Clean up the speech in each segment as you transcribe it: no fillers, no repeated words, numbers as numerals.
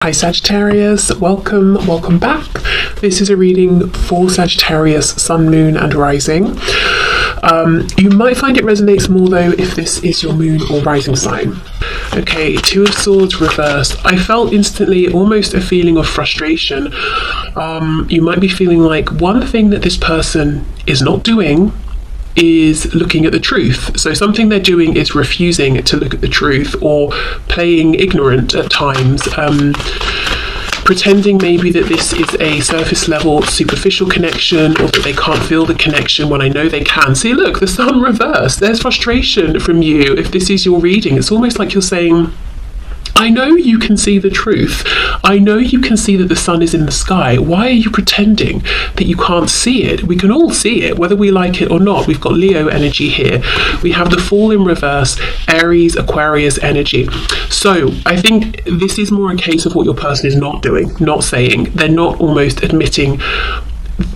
Hi Sagittarius, welcome back. This is a reading for Sagittarius, Sun, Moon and Rising. You might find it resonates more though if this is your Moon or Rising sign. Okay, Two of Swords reversed. I felt instantly almost a feeling of frustration. You might be feeling like one thing that this person is not doing is looking at the truth. So something they're doing is refusing to look at the truth or playing ignorant at times, pretending maybe that this is a surface level superficial connection or that they can't feel the connection when I know they can. See, look, the Sun reversed. There's frustration from you. If this is your reading, it's almost like you're saying, I know you can see the truth. I know you can see that the sun is in the sky. Why are you pretending that you can't see it? We can all see it, whether we like it or not. We've got Leo energy here. We have the Fool in reverse, Aries, Aquarius energy. So I think this is more a case of what your person is not doing, not saying. They're not almost admitting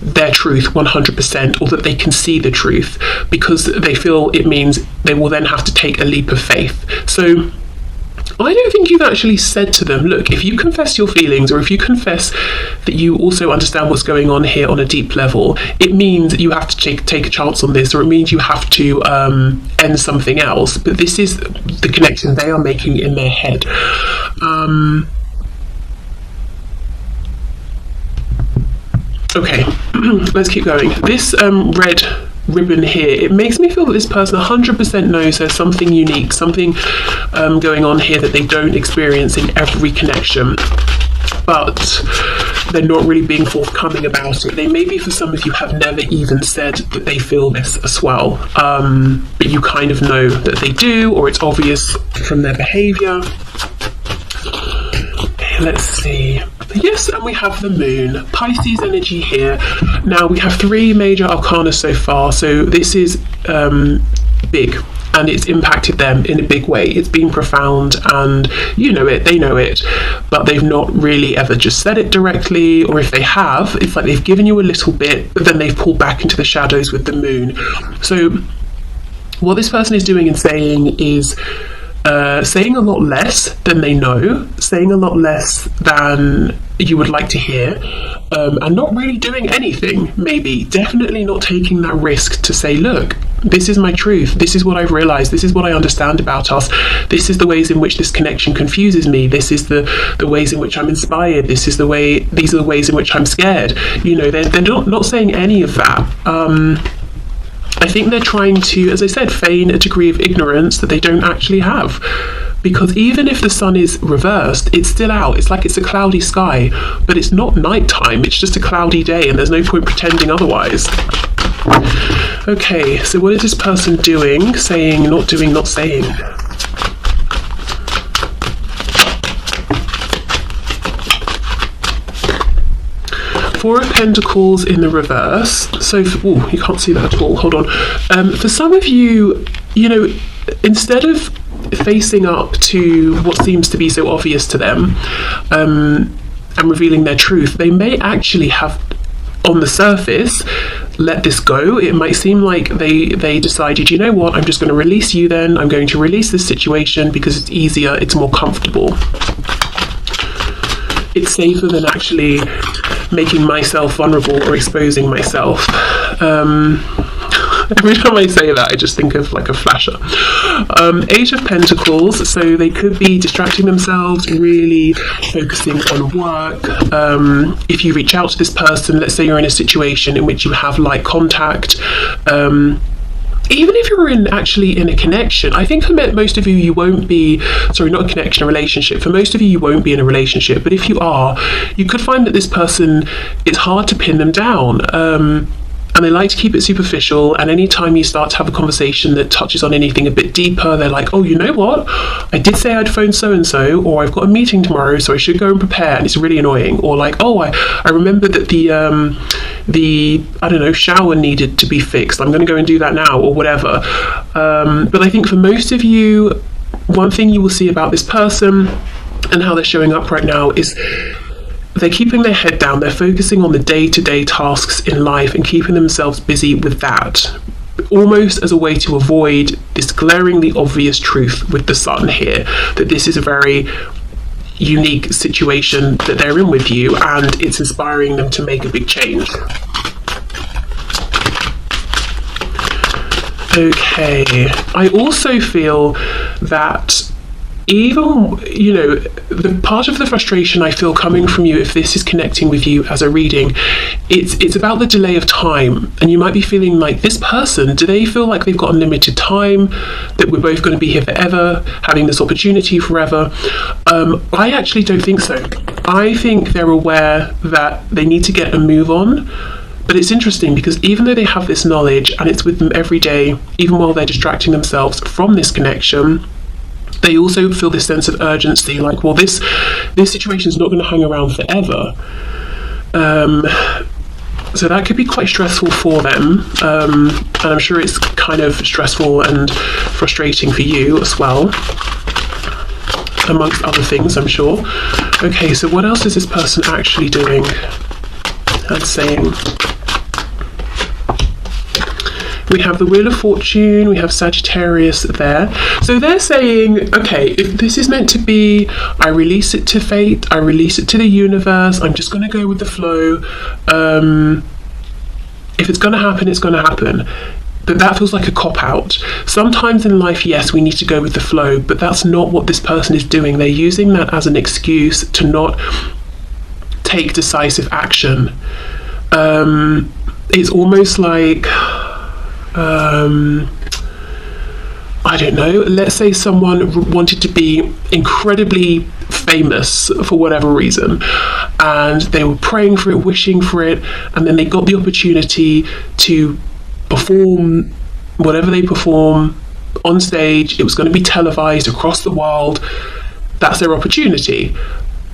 their truth 100% or that they can see the truth because they feel it means they will then have to take a leap of faith. So I don't think you've actually said to them, look, if you confess your feelings or if you confess that you also understand what's going on here on a deep level, it means that you have to take a chance on this, or it means you have to end something else. But this is the connection they are making in their head. Okay, let's keep going. This red ribbon here, it makes me feel that this person 100% knows there's something unique, something going on here that they don't experience in every connection, but they're not really being forthcoming about it. They maybe for some of you have never even said that they feel this as well, but you kind of know that they do, or it's obvious from their behavior. Let's see. Yes, and we have the Moon, Pisces energy here. Now we have three major arcana so far, so this is big, and it's impacted them in a big way. It's been profound, and you know it, they know it, but they've not really ever just said it directly, or if they have, it's like they've given you a little bit, but then they've pulled back into the shadows with the Moon. So what this person is doing and saying is saying a lot less than they know, saying a lot less than you would like to hear, and not really doing anything, maybe, definitely not taking that risk to say, look, this is my truth, this is what I've realised, this is what I understand about us, this is the ways in which this connection confuses me, this is the ways in which I'm inspired, these are the ways in which I'm scared. You know, they're not saying any of that. I think they're trying to, as I said, feign a degree of ignorance that they don't actually have. Because even if the sun is reversed, it's still out. It's like it's a cloudy sky, but it's not nighttime. It's just a cloudy day, and there's no point pretending otherwise. Okay, so what is this person doing, saying, not doing, not saying? Four of Pentacles in the reverse. So, oh, you can't see that at all. Hold on. For some of you, you know, instead of facing up to what seems to be so obvious to them and revealing their truth, they may actually have, on the surface, let this go. It might seem like they decided, you know what, I'm just going to release you then. I'm going to release this situation because it's easier, it's more comfortable. It's safer than actually making myself vulnerable or exposing myself. Every time I say that, I just think of like a flasher. Age of Pentacles, so they could be distracting themselves, really focusing on work. If you reach out to this person, let's say you're in a situation in which you have light contact, even if you're actually in a connection, I think for most of you, you won't be, sorry, not a connection, a relationship. For most of you, you won't be in a relationship. But if you are, you could find that this person, it's hard to pin them down. And they like to keep it superficial, and anytime you start to have a conversation that touches on anything a bit deeper, they're like, oh, you know what, I did say I'd phone so-and-so, or I've got a meeting tomorrow, so I should go and prepare, and it's really annoying. Or like, oh, I remember that the I don't know, shower needed to be fixed, I'm going to go and do that now, or whatever. But I think for most of you, one thing you will see about this person and how they're showing up right now is they're keeping their head down, they're focusing on the day-to-day tasks in life and keeping themselves busy with that, almost as a way to avoid this glaringly obvious truth with the sun here, that this is a very unique situation that they're in with you, and it's inspiring them to make a big change. Okay, I also feel that even, you know, the part of the frustration I feel coming from you, if this is connecting with you as a reading, it's about the delay of time. And you might be feeling like, this person, do they feel like they've got unlimited time, that we're both going to be here forever, having this opportunity forever? I actually don't think so. I think they're aware that they need to get a move on. But it's interesting because even though they have this knowledge and it's with them every day, even while they're distracting themselves from this connection, they also feel this sense of urgency, like, well, this situation is not going to hang around forever. So that could be quite stressful for them, and I'm sure it's kind of stressful and frustrating for you as well, amongst other things, I'm sure. Okay, so what else is this person actually doing and saying? We have the Wheel of Fortune, we have Sagittarius there. So they're saying, okay, if this is meant to be, I release it to fate, I release it to the universe, I'm just going to go with the flow. If it's going to happen, it's going to happen. But that feels like a cop-out. Sometimes in life, yes, we need to go with the flow, but that's not what this person is doing. They're using that as an excuse to not take decisive action. It's almost like, I don't know, let's say someone wanted to be incredibly famous for whatever reason, and they were praying for it, wishing for it, and then they got the opportunity to perform whatever they perform on stage. It was going to be televised across the world. That's their opportunity.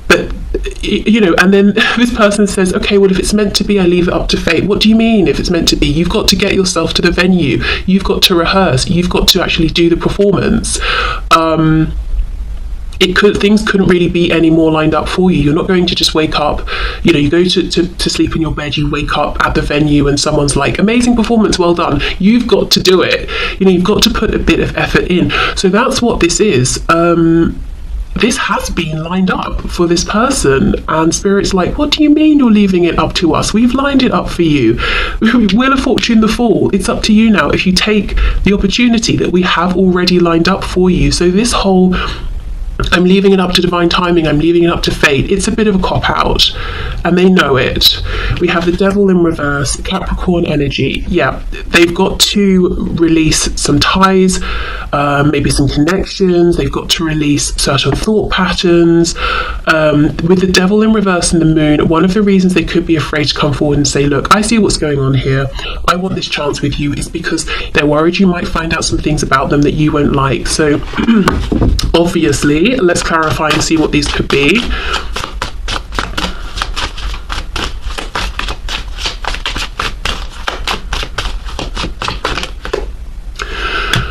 But, you know, and then this person says, okay, well, if it's meant to be, I leave it up to fate. What do you mean if it's meant to be? You've got to get yourself to the venue. You've got to rehearse. You've got to actually do the performance. Things couldn't really be any more lined up for you. You're not going to just wake up, you know, you go to sleep in your bed, you wake up at the venue and someone's like, amazing performance, well done. You've got to do it. You know, you've got to put a bit of effort in. So that's what this is. This has been lined up for this person, and Spirit's like, what do you mean you're leaving it up to us? We've lined it up for you. Wheel of Fortune, the Fool, it's up to you now if you take the opportunity that we have already lined up for you. So this whole, I'm leaving it up to divine timing, I'm leaving it up to fate, it's a bit of a cop-out, and they know it. We have the Devil in reverse, Capricorn energy. Yeah, they've got to release some ties, maybe some connections, they've got to release certain thought patterns. With the Devil in reverse and the Moon, one of the reasons they could be afraid to come forward and say, look, I see what's going on here, I want this chance with you, is because they're worried you might find out some things about them that you won't like. So obviously, let's clarify and see what these could be.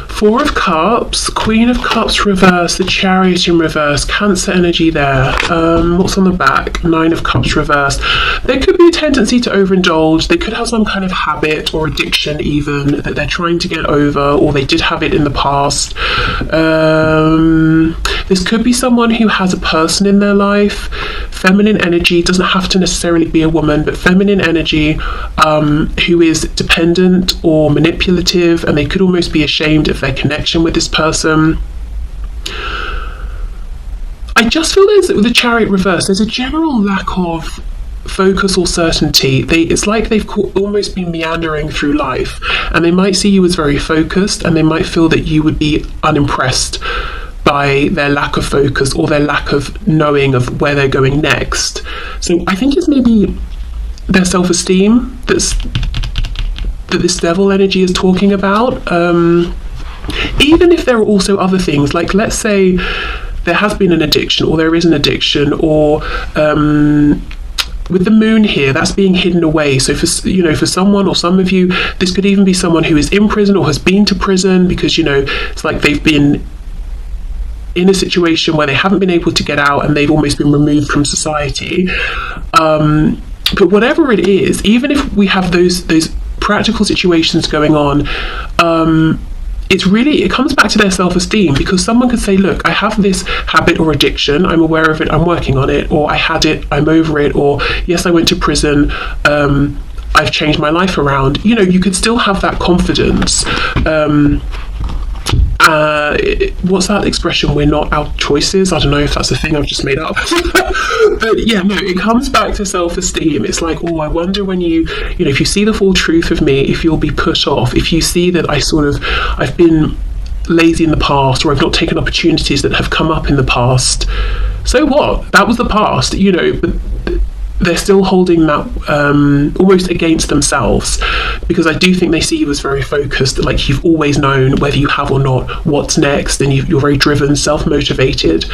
Four of Cups, Queen of Cups reverse, the Chariot in reverse, Cancer energy there. What's on the back? Nine of Cups reverse. There could be a tendency to overindulge. They could have some kind of habit or addiction even that they're trying to get over, or they did have it in the past. This could be someone who has a person in their life. Feminine energy, doesn't have to necessarily be a woman, but feminine energy, who is dependent or manipulative, and they could almost be ashamed of their connection with this person. I just feel there's, with the Chariot reverse, there's a general lack of focus or certainty. It's like they've almost been meandering through life, and they might see you as very focused, and they might feel that you would be unimpressed by their lack of focus or their lack of knowing of where they're going next. So I think it's maybe their self-esteem that this Devil energy is talking about. Even if there are also other things, like let's say there has been an addiction, or there is an addiction, or with the Moon here, that's being hidden away. So for someone or some of you, this could even be someone who is in prison or has been to prison, because it's like they've been in a situation where they haven't been able to get out and they've almost been removed from society. But whatever it is, even if we have those practical situations going on, it comes back to their self-esteem, because someone could say, look, I have this habit or addiction, I'm aware of it, I'm working on it, or I had it, I'm over it, or yes, I went to prison, I've changed my life around. You know, you could still have that confidence. What's that expression? We're not our choices. I don't know if that's a thing I've just made up. But yeah, no, it comes back to self-esteem. It's like, oh, I wonder when if you see the full truth of me, if you'll be put off, if you see that I've been lazy in the past, or I've not taken opportunities that have come up in the past. So what? That was the past, but they're still holding that almost against themselves, because I do think they see you as very focused, like you've always known, whether you have or not, what's next, and you're very driven, self-motivated.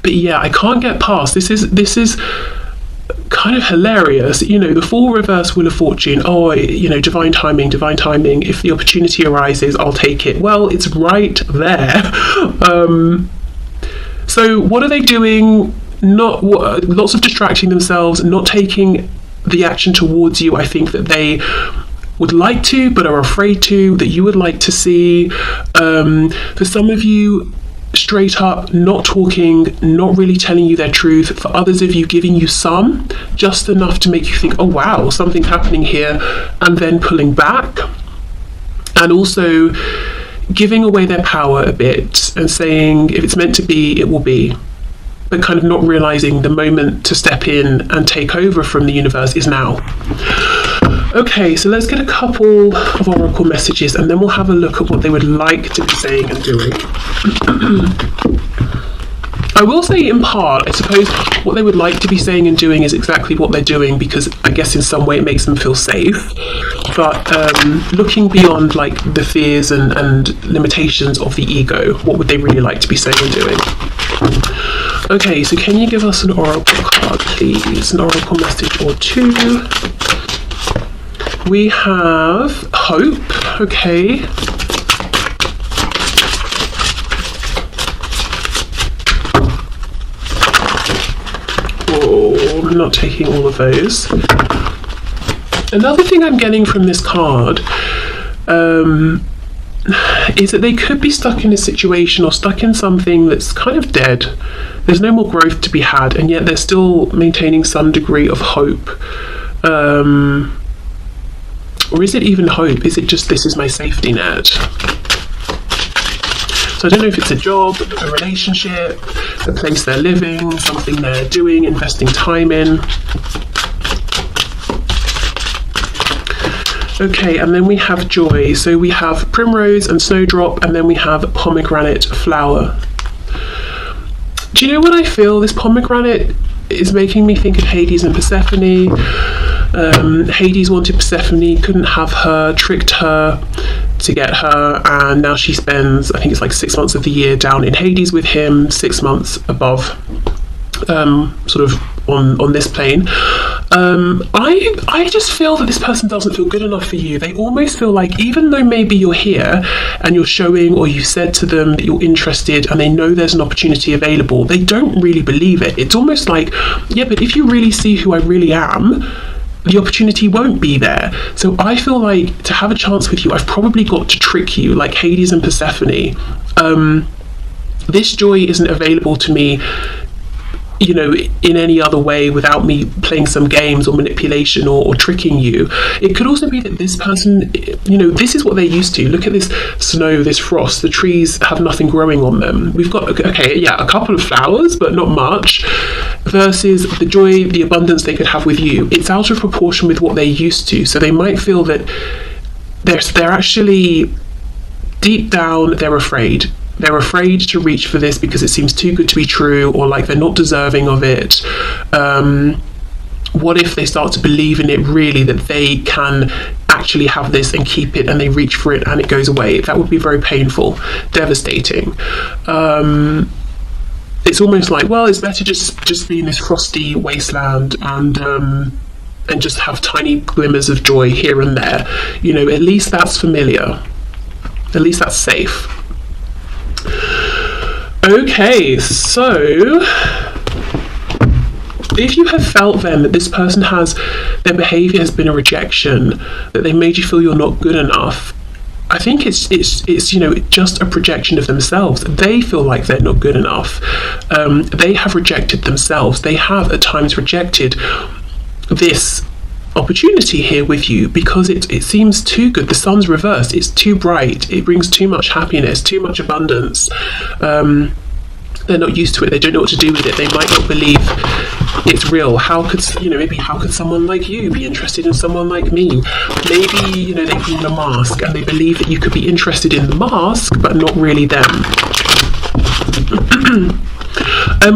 But yeah, I can't get past this is kind of hilarious. The full reverse Wheel of Fortune. Oh, divine timing. If the opportunity arises, I'll take it. Well, it's right there. So what are they doing? Lots of distracting themselves, not taking the action towards you. I think that they would like to, but are afraid to, that you would like to see. For some of you, straight up not talking, not really telling you their truth. For others of you, giving you just enough to make you think, oh wow, something's happening here, and then pulling back. And also giving away their power a bit and saying, if it's meant to be, it will be. But kind of not realizing the moment to step in and take over from the universe is now. Okay, so let's get a couple of oracle messages, and then we'll have a look at what they would like to be saying and doing. I will say, in part, I suppose what they would like to be saying and doing is exactly what they're doing, because I guess in some way it makes them feel safe. But looking beyond like the fears and limitations of the ego, what would they really like to be saying and doing? Okay, so can you give us an oracle card, please? An oracle message or two. We have hope. Okay. Oh, I'm not taking all of those. Another thing I'm getting from this card is that they could be stuck in a situation or stuck in something that's kind of dead. There's no more growth to be had, and yet they're still maintaining some degree of hope. Or is it even hope? Is it just, this is my safety net? So I don't know if it's a job, a relationship, a place they're living, something they're doing, investing time in. Okay, and then we have joy. So we have primrose and snowdrop, and then we have pomegranate flower. Do you know what I feel? This pomegranate is making me think of Hades and Persephone. Hades wanted Persephone, couldn't have her, tricked her to get her, and now she spends, I think it's like 6 months of the year down in Hades with him, 6 months above, sort of on this plane. I just feel that this person doesn't feel good enough for you. They almost feel like, even though maybe you're here and you're showing, or you said to them that you're interested and they know there's an opportunity available, they don't really believe it. It's almost like, yeah, but if you really see who I really am, the opportunity won't be there. So I feel like, to have a chance with you, I've probably got to trick you, like Hades and Persephone. This joy isn't available to me, in any other way without me playing some games or manipulation or tricking you. It could also be that this person, this is what they're used to. Look at this snow, this frost, the trees have nothing growing on them. We've got, a couple of flowers, but not much, versus the joy, the abundance they could have with you. It's out of proportion with what they're used to. So they might feel that they're actually, deep down, they're afraid. They're afraid to reach for this because it seems too good to be true, or like they're not deserving of it. What if they start to believe in it really, that they can actually have this and keep it, and they reach for it and it goes away? That would be very painful, devastating. It's almost like, well, it's better just be in this frosty wasteland and just have tiny glimmers of joy here and there. At least that's familiar. At least that's safe. Okay, so if you have felt then that this person their behaviour has been a rejection, that they made you feel you're not good enough, I think it's just a projection of themselves. They feel like they're not good enough. They have rejected themselves. They have at times rejected this opportunity here with you because it seems too good. The sun's reversed. It's too bright. It brings too much happiness, too much abundance. They're not used to it. They don't know what to do with it. They might not believe it's real. How could someone like you be interested in someone like me? Maybe they've been in a mask and they believe that you could be interested in the mask but not really them.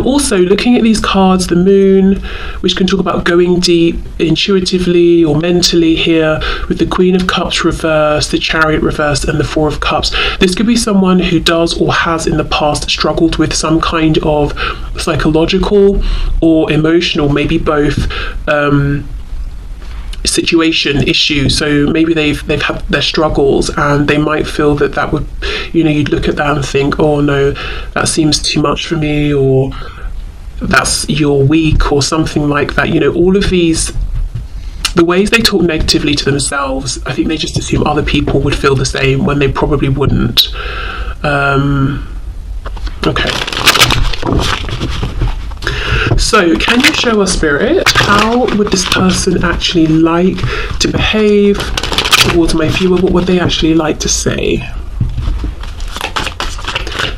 Also, looking at these cards, the moon, which can talk about going deep intuitively or mentally here, with the Queen of Cups reversed, the Chariot reversed, and the Four of Cups. This could be someone who does or has in the past struggled with some kind of psychological or emotional, maybe both, situation issue. So maybe they've had their struggles and they might feel that would, you'd look at that and think, oh no, that seems too much for me, or you're weak, or something like that. All of these, the ways they talk negatively to themselves, I think they just assume other people would feel the same when they probably wouldn't. Okay. So, can you show us, Spirit, how would this person actually like to behave towards my viewer? What would they actually like to say?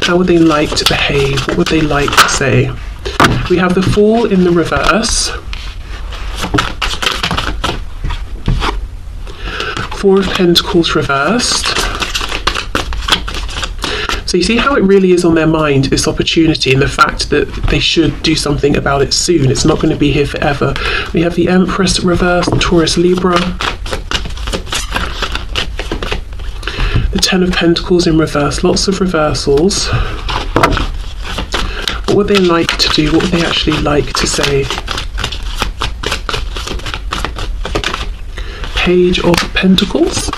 How would they like to behave? What would they like to say? We have the Fool in the reverse. Four of Pentacles reversed. So you see how it really is on their mind, this opportunity, and the fact that they should do something about it soon. It's not going to be here forever. We have the Empress reversed, Taurus Libra. The Ten of Pentacles in reverse. Lots of reversals. What would they like to do? What would they actually like to say? Page of Pentacles.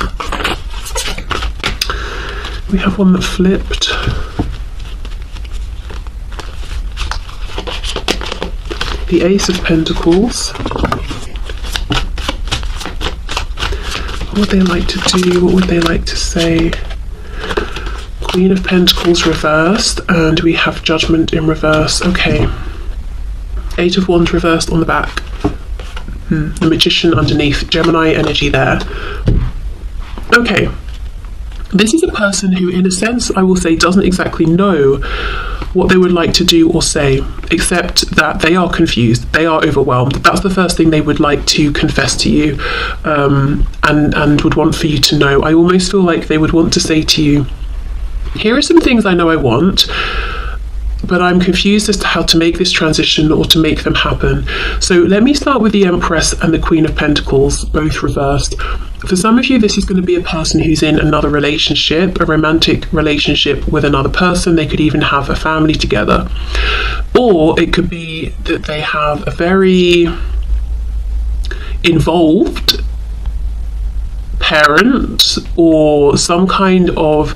We have one that flipped. The Ace of Pentacles. What would they like to do? What would they like to say? Queen of Pentacles reversed, and we have Judgment in reverse. Okay. Eight of Wands reversed on the back. The Magician underneath. Gemini energy there. Okay. This is a person who, in a sense, I will say, doesn't exactly know what they would like to do or say, except that they are confused, they are overwhelmed. That's the first thing they would like to confess to you, and would want for you to know. I almost feel like they would want to say to you, here are some things I know I want, but I'm confused as to how to make this transition or to make them happen. So let me start with the Empress and the Queen of Pentacles, both reversed. For some of you, this is going to be a person who's in another relationship, a romantic relationship with another person. They could even have a family together. Or it could be that they have a very involved parent or some kind of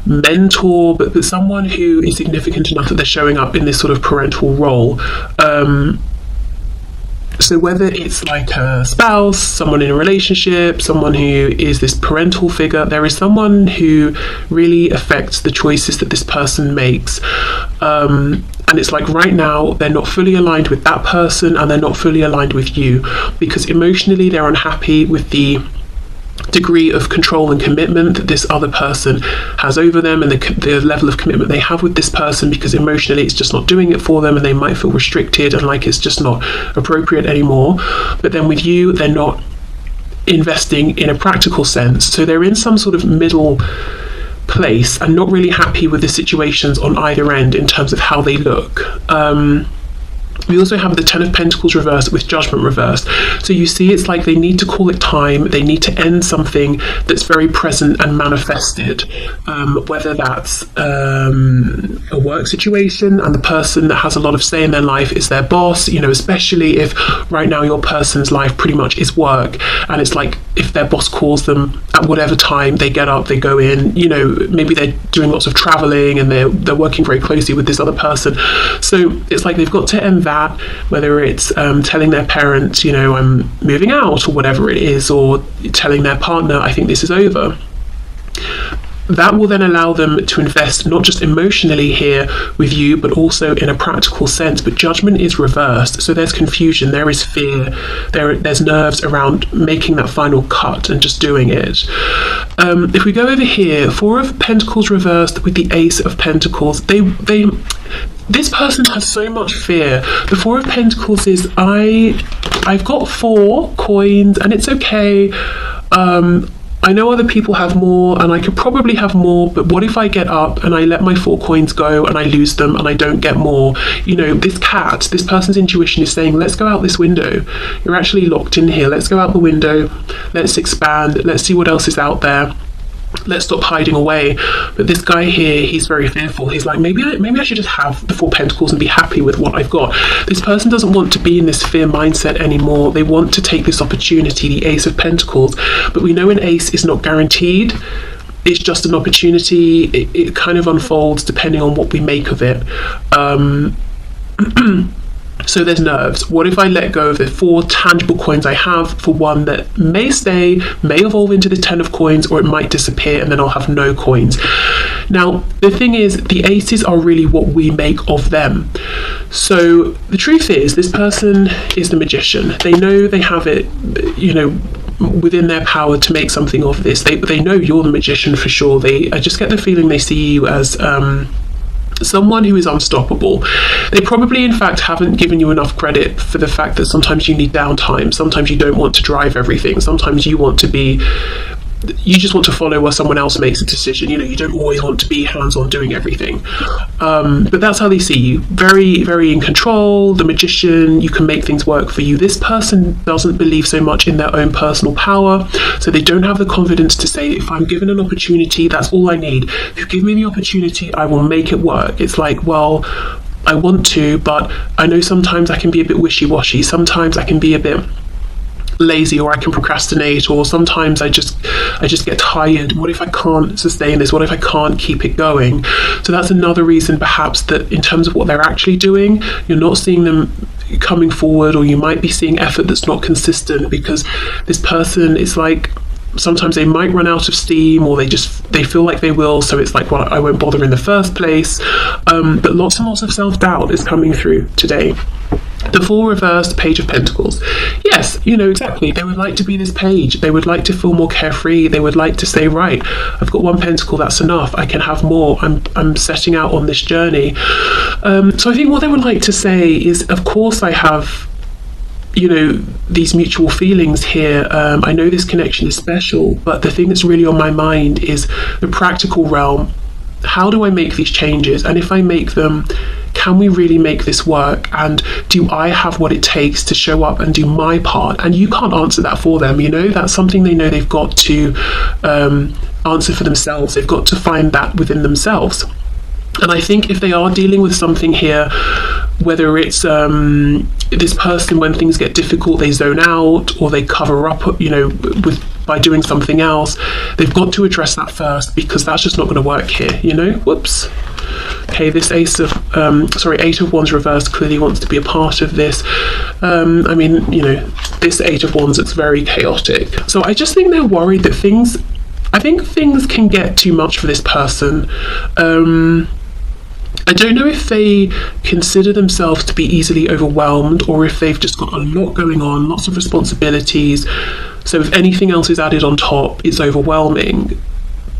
mentor, but someone who is significant enough that they're showing up in this sort of parental role. So whether it's like a spouse, someone in a relationship, someone who is this parental figure, there is someone who really affects the choices that this person makes. And it's like right now they're not fully aligned with that person and they're not fully aligned with you, because emotionally they're unhappy with the degree of control and commitment that this other person has over them, and the level of commitment they have with this person, because emotionally it's just not doing it for them and they might feel restricted and like it's just not appropriate anymore. But then with you, they're not investing in a practical sense, so they're in some sort of middle place and not really happy with the situations on either end in terms of how they look. We also have the Ten of Pentacles reversed with Judgment reversed. So you see, it's like they need to call it time. They need to end something that's very present and manifested, whether that's a work situation and the person that has a lot of say in their life is their boss, especially if right now your person's life pretty much is work, and it's like if their boss calls them at whatever time, they get up, they go in, maybe they're doing lots of traveling and they're working very closely with this other person. So it's like they've got to end that, whether it's telling their parents, I'm moving out, or whatever it is, or telling their partner, I think this is over. That will then allow them to invest not just emotionally here with you, but also in a practical sense. But judgment is reversed. So there's confusion, there is fear, there's nerves around making that final cut and just doing it. If we go over here, Four of Pentacles reversed with the Ace of Pentacles, this person has so much fear. The Four of Pentacles is, I've got 4 coins and it's okay. I know other people have more and I could probably have more, but what if I get up and I let my 4 coins go and I lose them and I don't get more? You know, this person's intuition is saying, let's go out this window. You're actually locked in here. Let's go out the window. Let's expand. Let's see what else is out there. Let's stop hiding away. But this guy here, he's very fearful. He's like, maybe I should just have the 4 Pentacles and be happy with what I've got. This person doesn't want to be in this fear mindset anymore. They want to take this opportunity, the Ace of Pentacles. But we know an ace is not guaranteed. It's just an opportunity. It kind of unfolds depending on what we make of it. So there's nerves. What if I let go of the 4 tangible coins I have for one that may stay, may evolve into the 10 of coins, or it might disappear and then I'll have no coins. Now, the thing is, the aces are really what we make of them. So the truth is, this person is the magician. They know they have it, you know, within their power to make something of this. They know you're the magician for sure. I just get the feeling they see you as someone who is unstoppable. They probably in fact haven't given you enough credit for the fact that sometimes you need downtime, sometimes you don't want to drive everything, sometimes you just want to follow where someone else makes a decision. You know, you don't always want to be hands-on doing everything. But that's how they see you. Very, very in control, the magician, you can make things work for you. This person doesn't believe so much in their own personal power, so they don't have the confidence to say, if I'm given an opportunity, that's all I need. If you give me the opportunity, I will make it work. It's like, well, I want to, but I know sometimes I can be a bit wishy-washy. Sometimes I can be a bit lazy, or I can procrastinate, or sometimes I just get tired. What if I can't sustain this? What if I can't keep it going? So that's another reason perhaps that in terms of what they're actually doing, you're not seeing them coming forward, or you might be seeing effort that's not consistent, because this person is like, sometimes they might run out of steam, or they feel like they will, so it's like, well, I won't bother in the first place. But lots and lots of self-doubt is coming through today. The 4 reversed Page of Pentacles. Yes, you know, exactly. They would like to be this page. They would like to feel more carefree. They would like to say, right, I've got 1 pentacle, that's enough. I can have more. I'm setting out on this journey. So I think what they would like to say is, of course I have, you know, these mutual feelings here. I know this connection is special, but the thing that's really on my mind is the practical realm. How do I make these changes? And if I make them, can we really make this work? And do I have what it takes to show up and do my part? And you can't answer that for them, you know, that's something they know they've got to answer for themselves. They've got to find that within themselves. And I think if they are dealing with something here, whether it's this person, when things get difficult, they zone out, or they cover up, you know, by doing something else, they've got to address that first, because that's just not going to work here, you know. Whoops. Okay, this Eight of Wands reversed clearly wants to be a part of this. I mean, you know, this Eight of Wands, it's very chaotic. So I just think they're worried that things can get too much for this person. I don't know if they consider themselves to be easily overwhelmed, or if they've just got a lot going on, lots of responsibilities. So if anything else is added on top, it's overwhelming.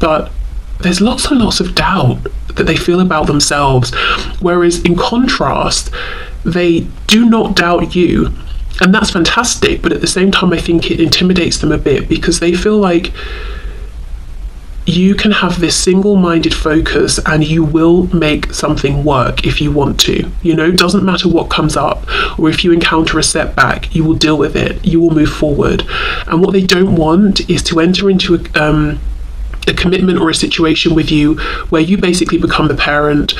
But there's lots and lots of doubt that they feel about themselves. Whereas in contrast, they do not doubt you. And that's fantastic. But at the same time, I think it intimidates them a bit, because they feel like you can have this single-minded focus and you will make something work if you want to. You know, it doesn't matter what comes up, or if you encounter a setback, you will deal with it, you will move forward. And what they don't want is to enter into a commitment or a situation with you where you basically become the parent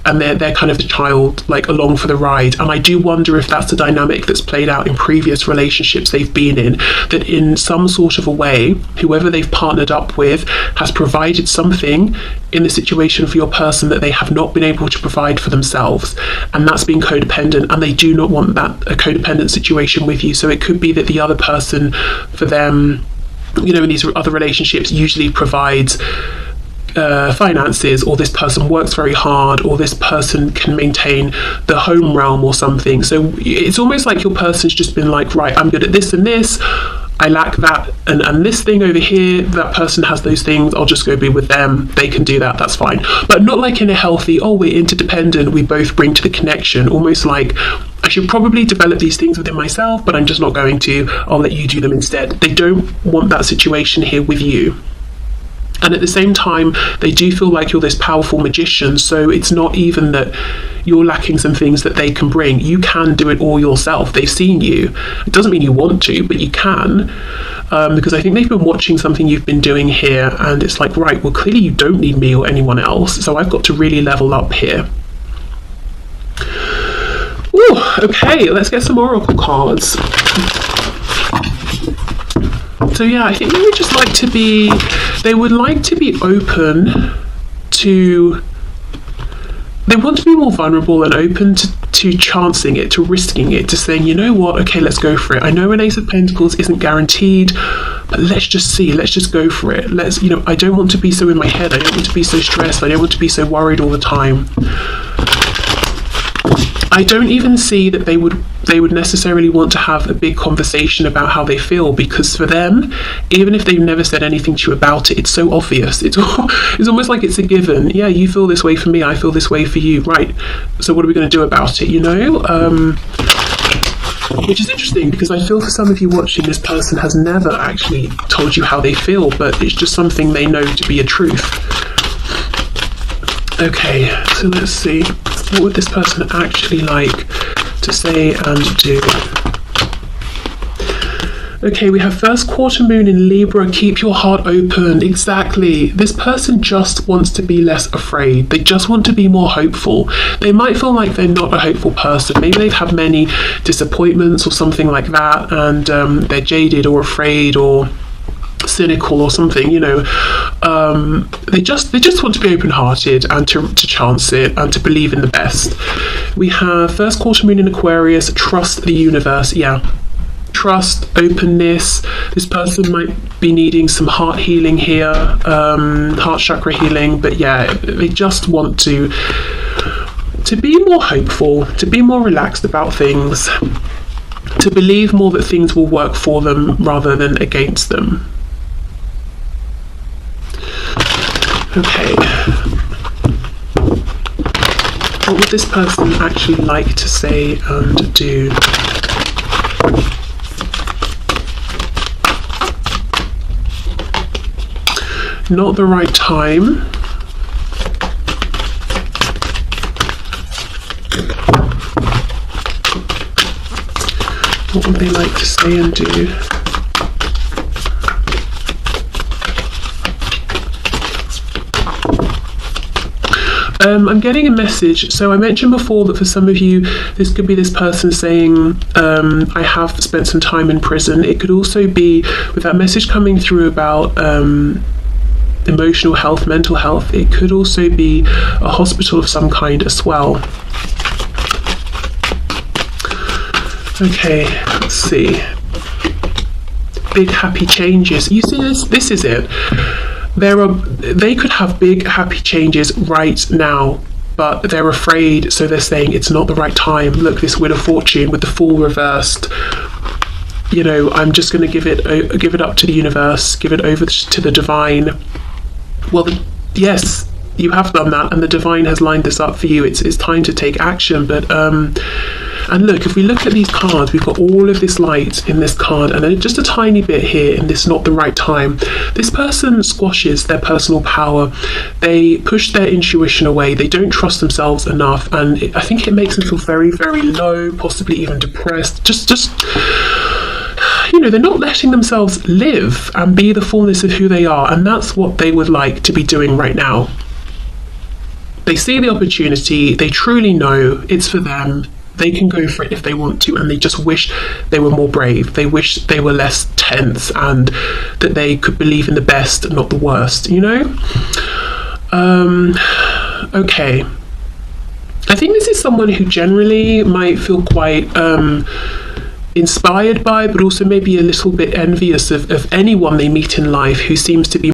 and they're kind of the child, like, along for the ride. And I do wonder if that's the dynamic that's played out in previous relationships they've been in, that in some sort of a way, whoever they've partnered up with has provided something in the situation for your person that they have not been able to provide for themselves, and that's being codependent, and they do not want that, a codependent situation with you. So it could be that the other person, for them, you know, in these other relationships usually provides finances, or this person works very hard, or this person can maintain the home realm or something. So it's almost like your person's just been like, right, I'm good at this and this, I lack that and this thing over here, that person has those things, I'll just go be with them, they can do that, that's fine. But not like in a healthy, oh, we're interdependent, we both bring to the connection, almost like I should probably develop these things within myself, but I'm just not going to, I'll let you do them instead. They don't want that situation here with you. And at the same time, they do feel like you're this powerful magician, so it's not even that you're lacking some things that they can bring. You can do it all yourself. They've seen you. It doesn't mean you want to, but you can. Because I think they've been watching something you've been doing here, and it's like, right, well, clearly you don't need me or anyone else, so I've got to really level up here. Ooh, okay, let's get some oracle cards. So yeah, I think they would just like to be, they would like to be open to, they want to be more vulnerable and open to chancing it, to risking it, to saying, you know what, okay, let's go for it. I know an Ace of Pentacles isn't guaranteed, but let's just see, let's just go for it. Let's, you know, I don't want to be so in my head, I don't want to be so stressed, I don't want to be so worried all the time. I don't even see that they would necessarily want to have a big conversation about how they feel, because for them, even if they've never said anything to you about it, it's so obvious. It's almost like it's a given. Yeah, you feel this way for me, I feel this way for you. Right, so what are we going to do about it, you know? Which is interesting, because I feel for some of you watching, this person has never actually told you how they feel, but it's just something they know to be a truth. Okay, so let's see. What would this person actually like to say and do? Okay, we have first quarter moon in Libra. Keep your heart open. Exactly. This person just wants to be less afraid. They just want to be more hopeful. They might feel like they're not a hopeful person. Maybe they've had many disappointments or something like that, and they're jaded or afraid or cynical or something, you know. They just want to be open-hearted and to chance it and to believe in the best. We have first quarter moon in Aquarius. Trust the universe. Yeah, trust, openness. This person might be needing some heart healing here, heart chakra healing, but yeah, they just want to be more hopeful, to be more relaxed about things, to believe more that things will work for them rather than against them. Okay, what would this person actually like to say and do? Not the right time. What would they like to say and do? I'm getting a message. So I mentioned before that for some of you, this could be this person saying, I have spent some time in prison. It could also be, with that message coming through about emotional health, mental health, it could also be a hospital of some kind as well. Okay, let's see. Big happy changes. You see this? This is it. They could have big happy changes right now, but they're afraid, so they're saying it's not the right time. Look, this Wheel of Fortune with the Fool reversed. You know, I'm just going to give it up to the universe, give it over to the divine. Well, yes, you have done that, and the divine has lined this up for you. It's time to take action. But and look, if we look at these cards, we've got all of this light in this card, and then just a tiny bit here in this not the right time. This person squashes their personal power. They push their intuition away. They don't trust themselves enough, and I think it makes them feel very, very low, possibly even depressed. Just you know, they're not letting themselves live and be the fullness of who they are, and that's what they would like to be doing right now. They see the opportunity, they truly know it's for them, they can go for it if they want to, and they just wish they were more brave. They wish they were less tense and that they could believe in the best and not the worst, you know? Okay. I think this is someone who generally might feel quite inspired by, but also maybe a little bit envious of anyone they meet in life who seems to be